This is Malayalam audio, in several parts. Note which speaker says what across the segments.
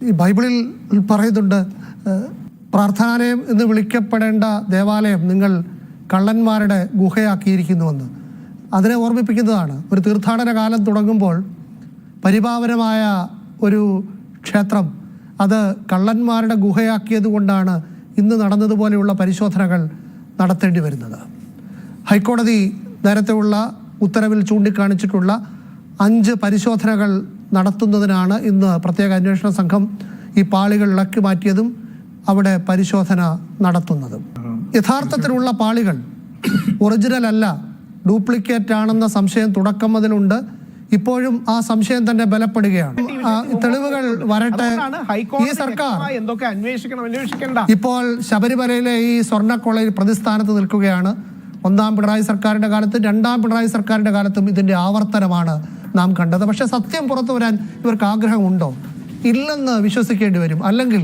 Speaker 1: ഈ ബൈബിളിൽ പറയുന്നുണ്ട്, പ്രാർത്ഥനാലയം എന്ന് വിളിക്കപ്പെടേണ്ട ദേവാലയം നിങ്ങൾ കള്ളന്മാരുടെ ഗുഹയാക്കിയിരിക്കുന്നുവെന്ന്. അതിനെ ഓർമ്മിപ്പിക്കുന്നതാണ്. ഒരു തീർത്ഥാടന കാലം തുടങ്ങുമ്പോൾ പരിപാവനമായ ഒരു ക്ഷേത്രം അത് കള്ളന്മാരുടെ ഗുഹയാക്കിയത് കൊണ്ടാണ് ഇന്ന് നടന്നതുപോലെയുള്ള പരിശോധനകൾ നടത്തേണ്ടി വരുന്നത്. ഹൈക്കോടതി നേരത്തെയുള്ള ഉത്തരവിൽ ചൂണ്ടിക്കാണിച്ചിട്ടുള്ള 5 പരിശോധനകൾ നടത്തുന്നതിനാണ് ഇന്ന് പ്രത്യേക അന്വേഷണ സംഘം ഈ പാളികൾ ഇളക്കി മാറ്റിയതും അവിടെ പരിശോധന നടത്തുന്നതും. യഥാർത്ഥത്തിലുള്ള പാളികൾ ഒറിജിനൽ അല്ല, ഡ്യൂപ്ലിക്കേറ്റ് ആണെന്ന സംശയം തുടക്കം മുതലുണ്ട്. ഇപ്പോഴും ആ സംശയം തന്നെ ബലപ്പെടുകയാണ്. തെളിവുകൾ വരട്ടെ. ഈ സർക്കാർ ഇപ്പോൾ ശബരിമലയിലെ ഈ സ്വർണ്ണക്കൊള്ളയിൽ പ്രതിസ്ഥാനത്ത് നിൽക്കുകയാണ്. 1-ാം പിണറായി സർക്കാരിന്റെ കാലത്തും 2-ാം പിണറായി സർക്കാരിന്റെ കാലത്തും ഇതിന്റെ ആവർത്തനമാണ് നാം കണ്ടത്. പക്ഷെ സത്യം പുറത്തു വരാൻ ഇവർക്ക് ആഗ്രഹമുണ്ടോ? ഇല്ലെന്ന് വിശ്വസിക്കേണ്ടി വരും. അല്ലെങ്കിൽ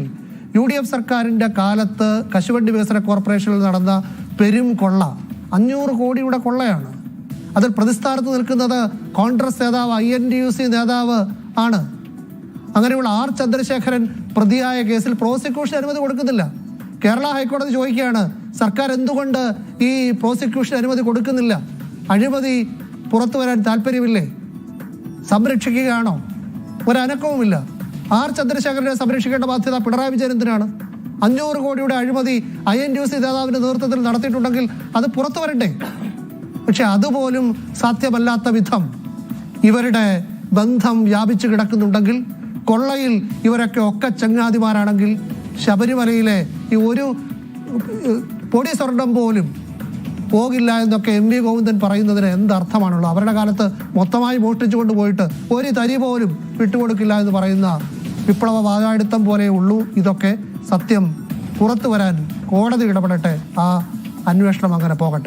Speaker 1: UDF സർക്കാരിന്റെ കാലത്ത് കശുവണ്ടി വികസന കോർപ്പറേഷനിൽ നടന്ന പെരും കൊള്ള 500 കോടിയുടെ കൊള്ളയാണ്. അതിൽ പ്രതിസ്ഥാനത്ത് നിൽക്കുന്നത് കോൺഗ്രസ് നേതാവ്, INTUC നേതാവ് ആണ്. അങ്ങനെയുള്ള R ചന്ദ്രശേഖരൻ പ്രതിയായ കേസിൽ പ്രോസിക്യൂഷൻ അനുമതി കൊടുക്കുന്നില്ല. കേരള ഹൈക്കോടതി ചോദിക്കുകയാണ്, സർക്കാർ എന്തുകൊണ്ട് ഈ പ്രോസിക്യൂഷൻ അനുമതി കൊടുക്കുന്നില്ല? അഴിമതി പുറത്തു വരാൻ താല്പര്യമില്ലേ? സംരക്ഷിക്കുകയാണോ? ഒരനക്കവുമില്ല. R ചന്ദ്രശേഖരനെ സംരക്ഷിക്കേണ്ട ബാധ്യത പിണറായി വിജയൻ എന്തിനാണ്? 500 കോടിയുടെ അഴിമതി INTUC നേതാവിന്റെ നേതൃത്വത്തിൽ നടത്തിയിട്ടുണ്ടെങ്കിൽ അത് പുറത്തു വരട്ടെ. പക്ഷെ അതുപോലും സാധ്യമല്ലാത്ത വിധം ഇവരുടെ ബന്ധം വ്യാപിച്ചു കിടക്കുന്നുണ്ടെങ്കിൽ, കൊള്ളയിൽ ഇവരൊക്കെ ഒക്കെ ചങ്ങാതിമാരാണെങ്കിൽ, ശബരിമലയിലെ ഈ ഒരു പൊടി സ്വർണം പോലും പോകില്ല എന്നൊക്കെ MV ഗോവിന്ദൻ പറയുന്നതിന് എന്തർത്ഥമാണുള്ളത്? അവരുടെ കാലത്ത് മൊത്തമായി മോഷ്ടിച്ചു കൊണ്ടുപോയിട്ട് ഒരു തരി പോലും വിട്ടുകൊടുക്കില്ല എന്ന് പറയുന്ന വിപ്ലവ വാദാടിത്തം പോലെ ഉള്ളൂ ഇതൊക്കെ. സത്യം പുറത്തു വരാൻ കോടതി ഇടപെടട്ടെ, ആ അന്വേഷണം അങ്ങനെ പോകട്ടെ.